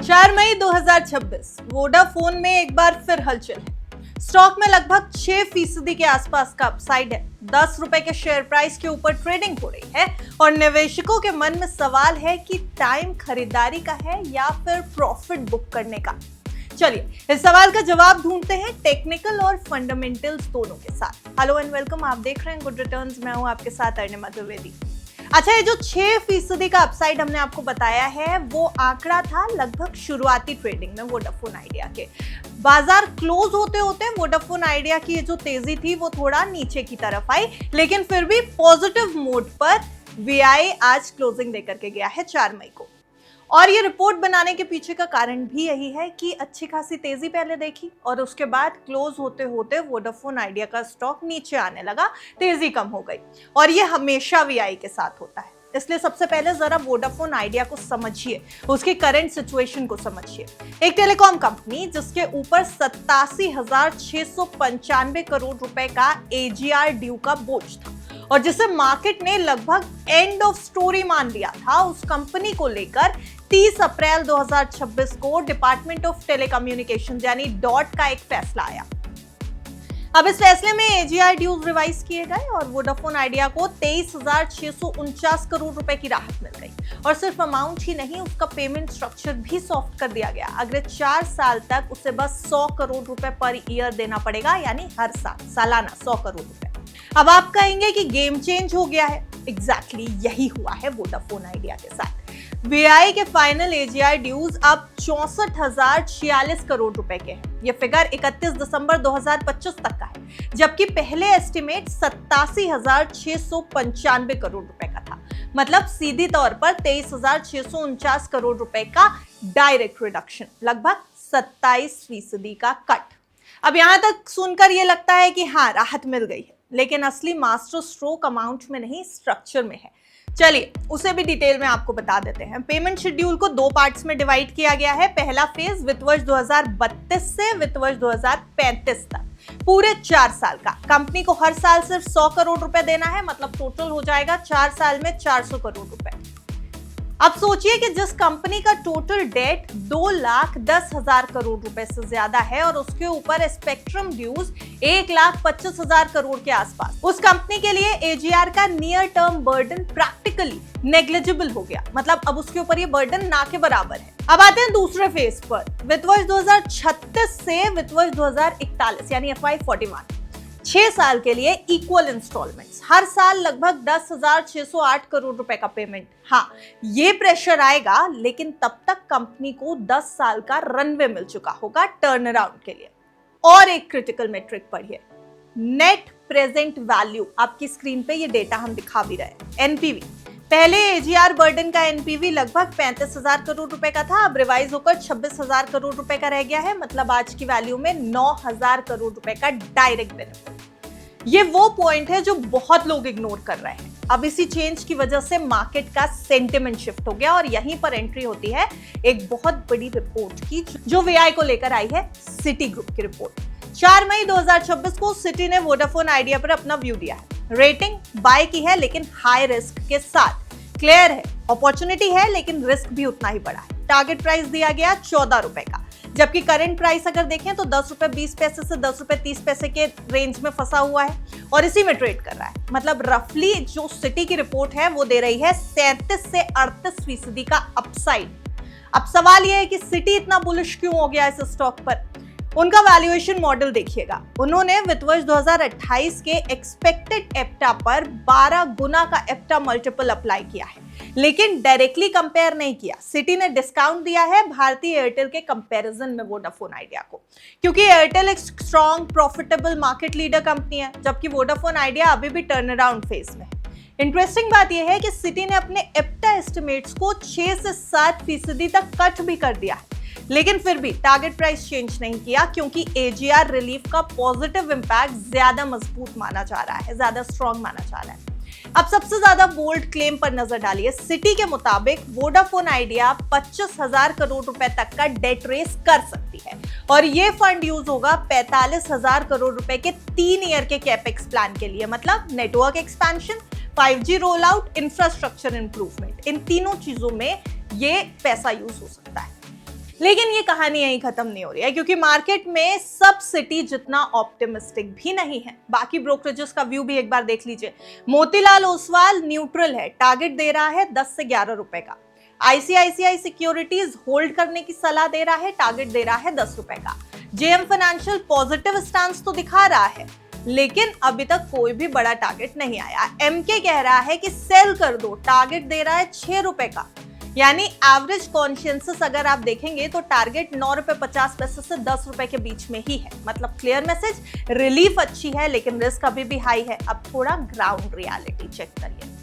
4 मई 2026 Vodafone में एक बार फिर हलचल है। स्टॉक में लगभग 6% के आसपास का अपसाइड है। 10 रुपए के शेयर प्राइस के ऊपर ट्रेडिंग हो रही है और निवेशकों के मन में सवाल है कि टाइम खरीदारी का है या फिर प्रॉफिट बुक करने का। चलिए इस सवाल का जवाब ढूंढते हैं टेक्निकल और फंडामेंटल्स दोनों के साथ। हेलो एंड वेलकम, आप देख रहे हैं गुड रिटर्न्स। मैं हूं आपके साथ अर्णिमा द्विवेदी। अच्छा, ये जो 6% का अपसाइड हमने आपको बताया है वो आंकड़ा था लगभग शुरुआती ट्रेडिंग में वोडाफोन आइडिया के। बाजार क्लोज होते होते वोडाफोन आइडिया की ये जो तेजी थी वो थोड़ा नीचे की तरफ आई, लेकिन फिर भी पॉजिटिव मोड पर वीआई आज क्लोजिंग देकर के गया है 4 मई को। और ये रिपोर्ट बनाने के पीछे का कारण भी यही है कि अच्छी खासी तेजी पहले देखी और उसके बाद क्लोज होते होते वोडाफोन आइडिया का स्टॉक नीचे आने लगा, तेजी कम हो गई। और ये हमेशा वीआई के साथ होता है। इसलिए सबसे पहले जरा वोडाफोन आइडिया को समझिए, उसकी करंट सिचुएशन को समझिए। एक टेलीकॉम कंपनी जिसके ऊपर 87,695 करोड़ रुपए का एजीआर ड्यू का बोझ था और जिसे मार्केट ने लगभग एंड ऑफ स्टोरी मान लिया था, उस कंपनी को लेकर 30 अप्रैल 2026 को डिपार्टमेंट ऑफ टेलीकम्युनिकेशन यानी डॉट का एक फैसला आया। अब इस फैसले में एजीआर ड्यूज रिवाइज किए गए और वोडाफोन आइडिया को 23,649 करोड़ रुपए की राहत मिल गई। और सिर्फ अमाउंट ही नहीं, उसका पेमेंट स्ट्रक्चर भी सॉफ्ट कर दिया गया। अगले 4 साल तक उसे बस 100 करोड़ रुपए पर ईयर देना पड़ेगा, यानी हर साल सालाना 100 करोड़ रुपए। अब आप कहेंगे कि गेम चेंज हो गया है। एग्जैक्टली यही हुआ है वोडाफोन आइडिया के साथ। वीआई के फाइनल एजीआर ड्यूज अब 64,046 करोड़ रुपए के हैं। ये फिगर 31 दिसंबर 2025 तक का है, जबकि पहले एस्टिमेट 87,695 करोड़ रुपए का था। मतलब सीधी तौर पर 23,649 करोड़ रुपए का डायरेक्ट रिडक्शन, लगभग 27% का कट। अब यहां तक सुनकर यह लगता है कि हाँ, राहत मिल गई है, लेकिन असली मास्टर स्ट्रोक अमाउंट में नहीं, स्ट्रक्चर में है। चलिए उसे भी डिटेल में आपको बता देते हैं। पेमेंट शेड्यूल को 2 पार्ट्स में डिवाइड किया गया है। पहला फेज वित्त वर्ष 2032 से वित्त वर्ष 2035 तक, पूरे 4 साल का। कंपनी को हर साल सिर्फ 100 करोड़ रुपए देना है, मतलब टोटल हो जाएगा 4 साल में 400 करोड़ रुपए। अब सोचिए कि जिस कंपनी का टोटल डेट 2,10,000 करोड़ रुपए से ज्यादा है और उसके ऊपर स्पेक्ट्रम ड्यूज 1,25,000 करोड़ के आसपास, उस कंपनी के लिए एजीआर का near term burden practically negligible हो गया। मतलब अब उसके ऊपर ये बर्डन ना के बराबर है। अब आते हैं दूसरे फेज पर, वित्त वर्ष 2036 से वित्त वर्ष 2041 यानी FY41। 6 साल के लिए इक्वल इंस्टॉलमेंट्स, हर साल लगभग 10,608 करोड़ रुपए का पेमेंट। हाँ, ये प्रेशर आएगा, लेकिन तब तक कंपनी को 10 साल का रनवे मिल चुका होगा टर्न अराउंड के लिए। और एक क्रिटिकल मेट्रिक पढ़िए, नेट प्रेजेंट वैल्यू। आपकी स्क्रीन पे ये डेटा हम दिखा भी रहे हैं। एनपीवी, पहले एजीआर बर्डन का एनपीवी लगभग 35,000 करोड़ रुपए का था, अब रिवाइज होकर 26,000 करोड़ रुपए का रह गया है। मतलब आज की वैल्यू में 9,000 करोड़ रुपए का डायरेक्ट बेनिफिट। ये वो पॉइंट है जो बहुत लोग इग्नोर कर रहे हैं। अब इसी चेंज की वजह से मार्केट का सेंटिमेंट शिफ्ट हो गया और यहीं पर एंट्री होती है एक बहुत बड़ी रिपोर्ट की जो वीआई को लेकर आई है, सिटी ग्रुप की रिपोर्ट। 4 मई 2026 को सिटी ने वोडाफोन आइडिया पर अपना व्यू दिया है। रेटिंग बाय की है, लेकिन हाई रिस्क के साथ। क्लियर है, अपॉर्चुनिटी है, लेकिन रिस्क भी उतना ही बड़ा है। टारगेट प्राइस दिया गया 14 रुपए का, जबकि करंट प्राइस अगर देखें तो 10 रुपए 20 पैसे से 10 रुपए 30 पैसे के रेंज में फंसा हुआ है और इसी में ट्रेड कर रहा है। मतलब रफली जो सिटी की रिपोर्ट है वो दे रही है 37 से 38% का अपसाइड। अब सवाल यह है कि सिटी इतना बुलिश क्यों हो गया इस स्टॉक पर। उनका वैल्यूएशन मॉडल देखिएगा। उन्होंने वित्त वर्ष 2028 के एक्सपेक्टेड एप्टा पर 12 गुना का एप्टा मल्टीपल अप्लाई किया है, लेकिन डायरेक्टली कंपेयर नहीं किया। सिटी ने डिस्काउंट दिया है भारतीय एयरटेल के कंपैरिजन में वोडाफोन आइडिया को, क्योंकि एयरटेल एक strong profitable market leader company है, जबकि वोडाफोन आइडिया अभी भी टर्न अराउंड फेज में है। इंटरेस्टिंग बात यह है कि सिटी ने अपने एप्टा एस्टिमेट्स को 6 से 7% तक कट भी कर दिया है, लेकिन फिर भी टारगेट प्राइस चेंज नहीं किया, क्योंकि एजीआर रिलीफ का पॉजिटिव इंपैक्ट ज्यादा मजबूत माना जा रहा है, ज्यादा स्ट्रॉन्ग माना जा रहा है। अब सबसे ज्यादा बोल्ड क्लेम पर नजर डालिए। सिटी के मुताबिक वोडाफोन आइडिया 25,000 करोड़ रुपए तक का डेट रेस कर सकती है और ये फंड यूज होगा 45,000 करोड़ रुपए के 3 ईयर के कैपेक्स प्लान के लिए। मतलब network expansion, 5G roll out, infrastructure improvement, इन तीनों चीजों में ये पैसा यूज हो सकता है। लेकिन ये कहानी यहीं खत्म नहीं हो रही है, क्योंकि मार्केट में सब सिटी जितना ऑप्टिमिस्टिक भी नहीं है। बाकी ब्रोकरेजेस का व्यू भी एक बार देख लीजिए। मोतीलाल ओसवाल न्यूट्रल है, टारगेट दे रहा है 10 से 11 रुपए का। आईसीआईसीआई सिक्योरिटीज होल्ड करने की सलाह दे रहा है, टारगेट दे रहा है 10 रुपए का। जेएम फाइनेंशियल पॉजिटिव स्टांस तो दिखा रहा है, लेकिन अभी तक कोई भी बड़ा टारगेट नहीं आया। एमके कह रहा है कि सेल कर दो, टारगेट दे रहा है 6 रुपए का। यानी एवरेज कॉन्शियंसस अगर आप देखेंगे तो टारगेट 9 रुपए 50 पैसे से 10 रुपए के बीच में ही है। मतलब क्लियर मैसेज, रिलीफ अच्छी है लेकिन रिस्क अभी भी हाई है। अब थोड़ा ग्राउंड रियलिटी चेक करिए।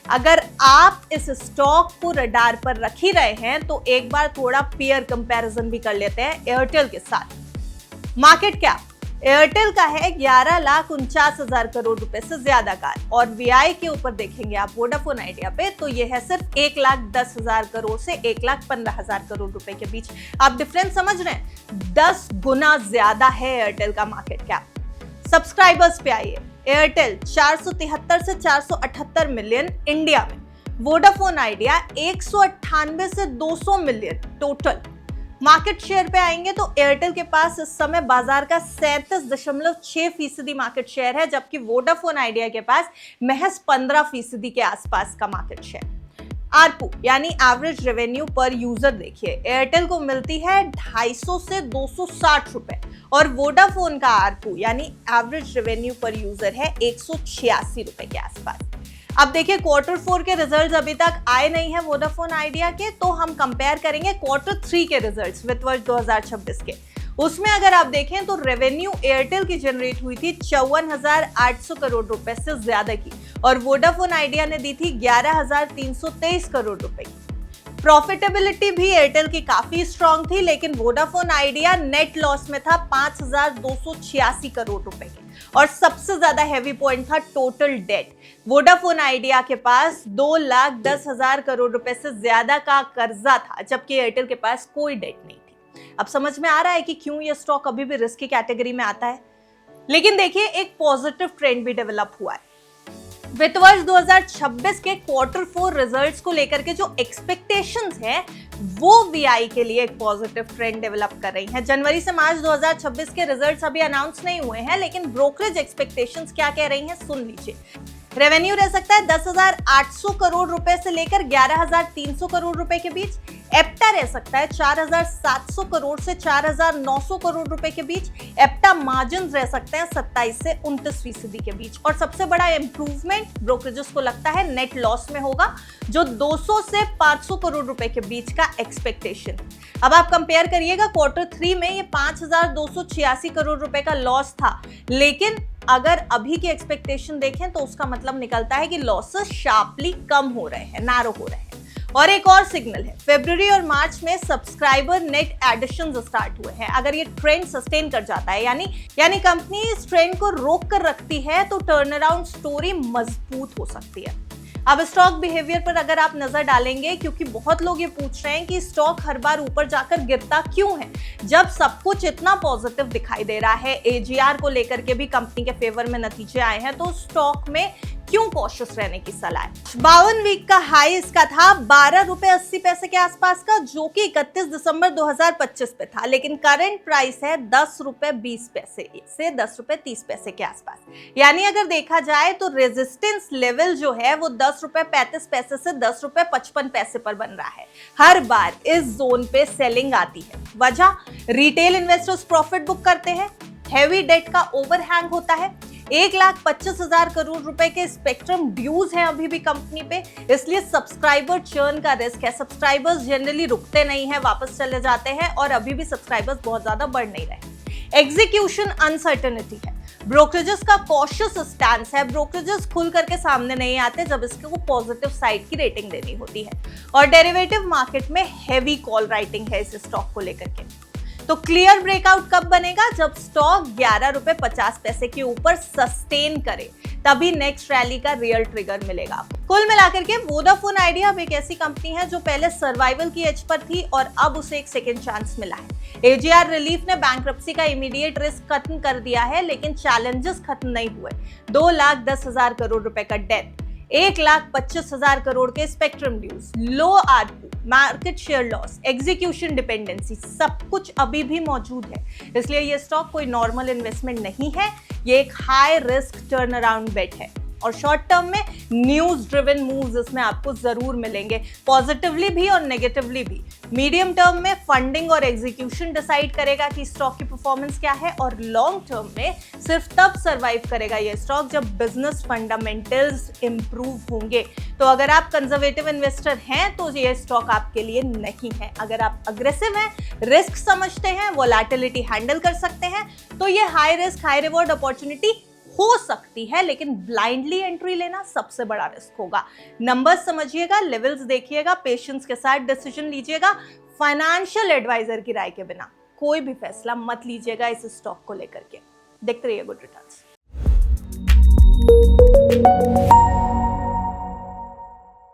अगर आप इस स्टॉक को रडार पर रख ही रहे हैं तो एक बार थोड़ा पीयर कंपैरिजन भी कर लेते हैं एयरटेल के साथ। मार्केट कैप एयरटेल का है 11,49,000 करोड़ रुपए से ज्यादा का, और वीआई के ऊपर देखेंगे आप वोडाफोन आइडिया पे तो ये है सिर्फ 1,10,000 करोड़ से 1,15,000 करोड़ रुपए के बीच। आप डिफरेंस समझ रहे हैं? 10 गुना ज्यादा है एयरटेल का मार्केट कैप। सब्सक्राइबर्स पे आइए, एयरटेल 473 से 478 मिलियन इंडिया में, वोडाफोन आइडिया 198 से 200 मिलियन टोटल। मार्केट शेयर पे आएंगे तो एयरटेल के पास इस समय बाजार का 37.6% मार्केट शेयर है, जबकि वोडाफोन आइडिया के पास महज 15% के आसपास का मार्केट शेयर। आरपू यानी एवरेज रेवेन्यू पर यूजर देखिए, एयरटेल को मिलती है 250 से 260 रुपए, और वोडाफोन का आरपू यानी एवरेज रेवेन्यू पर यूजर है 186 रुपए के आसपास। अब देखिए Q4 के रिजल्ट्स अभी तक आए नहीं है वोडाफोन आइडिया के, तो हम कंपेयर करेंगे Q3 के रिजल्ट्स वित्त वर्ष 2026 के। उसमें अगर आप देखें तो रेवेन्यू एयरटेल की जनरेट हुई थी 54,800 करोड़ रुपए से ज्यादा की, और वोडाफोन आइडिया ने दी थी 11,323 करोड़ रुपए की। प्रॉफिटेबिलिटी भी एयरटेल की काफी स्ट्रांग थी, लेकिन वोडाफोन आइडिया नेट लॉस में था 5,286 करोड़ रुपए की। और सबसे ज्यादा हैवी पॉइंट था टोटल डेट। वोडाफोन आइडिया के पास 2,10,000 करोड़ रुपए से ज्यादा का कर्जा था, जबकि एयरटेल के पास कोई डेट नहीं थी। अब समझ में आ रहा है कि क्यों ये स्टॉक अभी भी रिस्क की कैटेगरी में आता है। लेकिन देखिए एक पॉजिटिव ट्रेंड भी डेवलप हुआ है। वित्त वर्ष 2026 के Q4 रिजल्ट्स को लेकर के जो एक्सपेक्टेशंस हैं वो वीआई के लिए एक पॉजिटिव ट्रेंड डेवलप कर रही हैं। जनवरी से मार्च 2026 के रिजल्ट्स अभी अनाउंस नहीं हुए हैं, लेकिन ब्रोकरेज एक्सपेक्टेशंस क्या कह रही हैं सुन लीजिए। रेवेन्यू रह सकता है 10,800 करोड़ रुपए से लेकर 11,300 करोड़ रुपए के बीच। एप्टा रह सकता है 4,700 करोड़ से 4,900 करोड़ रुपए के बीच। एप्टा मार्जिन रह सकते हैं 27 से 29% के बीच। और सबसे बड़ा इंप्रूवमेंट ब्रोकरेजेस को लगता है नेट लॉस में होगा, जो 200 से 500 करोड़ रुपए के बीच का एक्सपेक्टेशन। अब आप कंपेयर करिएगा Q3 में ये 5,286 करोड़ रुपए का लॉस था, लेकिन अगर अभी की एक्सपेक्टेशन देखें तो उसका मतलब निकलता है कि लॉसेस शार्पली कम हो रहे हैं, नैरो हो रहे हैं। और एक और सिग्नल है, फरवरी और मार्च में सब्सक्राइबर नेट एडिशंस स्टार्ट हुए हैं। अगर ये ट्रेंड सस्टेन कर जाता है, यानी कंपनी इस ट्रेंड को रोक कर रखती है, तो टर्न अराउंड स्टोरी मजबूत हो सकती है। अब स्टॉक बिहेवियर पर अगर आप नजर डालेंगे, क्योंकि बहुत लोग ये पूछ रहे हैं कि स्टॉक हर बार ऊपर जाकर गिरता क्यों है, जब सब कुछ इतना पॉजिटिव दिखाई दे रहा है, एजीआर को लेकर के भी कंपनी के फेवर में नतीजे आए हैं, तो स्टॉक में क्यों कॉशियस रहने की सलाह है। 52 वीक का हाई इसका था 12 रुपए 80 पैसे के आसपास का, जो कि 31 दिसंबर 2025 पे था, लेकिन करंट प्राइस है 10 रुपए 20 पैसे से 10 रुपए 30 पैसे के आसपास। यानी अगर देखा जाए तो रेजिस्टेंस लेवल जो है वो 10 रुपए 35 पैसे से 10 रुपए 55 पैसे पर बन रहा है। हर बार इस जोन पे सेलिंग आती है। वजह, रिटेल इन्वेस्टर्स प्रॉफिट बुक करते हैं, हैवी डेट का ओवरहैंग होता है, 1,25,000 करोड़ रुपए के स्पेक्ट्रम ड्यूज हैं अभी भी कंपनी पे, इसलिए सब्सक्राइबर चर्न का रिस्क है। सब्सक्राइबर्स जनरली रुकते नहीं है, वापस चले जाते हैं, और अभी भी सब्सक्राइबर्स बहुत ज्यादा बढ़ नहीं रहे। एग्जीक्यूशन अनसर्टेनिटी है, ब्रोकरेजेस का कॉशियस स्टैंस है। ब्रोकरेजेस खुल करके सामने नहीं आते जब इसको पॉजिटिव साइड की रेटिंग देनी होती है। और डेरिवेटिव मार्केट में हैवी कॉल राइटिंग है इस स्टॉक को लेकर के। तो क्लियर ब्रेकआउट कब बनेगा, जब स्टॉक 11 रुपए 50 पैसे के ऊपर सस्टेन करे, तभी नेक्स्ट रैली का रियल ट्रिगर मिलेगा। कुल मिलाकर के वोडाफोन आइडिया अब एक ऐसी कंपनी है जो पहले सर्वाइवल की एज पर थी और अब उसे एक सेकेंड चांस मिला है। एजीआर रिलीफ ने बैंक्रप्सी का इमीडिएट रिस्क खत्म कर दिया है, लेकिन चैलेंजेस खत्म नहीं हुए। 2,10,000 करोड़ रुपए का डेट, 1,25,000 करोड़ के spectrum dues, low ARPU, market share loss, execution dependency, सब कुछ अभी भी मौजूद है। इसलिए ये स्टॉक कोई नॉर्मल इन्वेस्टमेंट नहीं है, ये एक हाई रिस्क टर्न अराउंड बेट है। और शॉर्ट टर्म में न्यूज ड्रिवन मूव्स इसमें आपको जरूर मिलेंगे, पॉजिटिवली भी और नेगेटिवली भी। मीडियम टर्म में फंडिंग और एग्जीक्यूशन डिसाइड करेगा कि स्टॉक की परफॉर्मेंस क्या है, और लॉन्ग टर्म में सिर्फ तब सरवाइव करेगा ये स्टॉक जब बिजनेस फंडामेंटल्स इंप्रूव होंगे। तो अगर आप कंजर्वेटिव इन्वेस्टर हैं तो ये स्टॉक आपके लिए नहीं है। अगर आप अग्रेसिव हैं, रिस्क समझते हैं, वोलेटिलिटी हैंडल कर सकते हैं, तो ये high risk high reward opportunity हो सकती है, लेकिन ब्लाइंडली एंट्री लेना सबसे बड़ा रिस्क होगा। नंबर्स समझिएगा, लेवल्स देखिएगा, पेशेंस के साथ डिसीजन लीजिएगा। फाइनेंशियल एडवाइजर की राय के बिना कोई भी फैसला मत लीजिएगा इस स्टॉक को लेकर के। देखते रहिए गुड रिटर्न्स।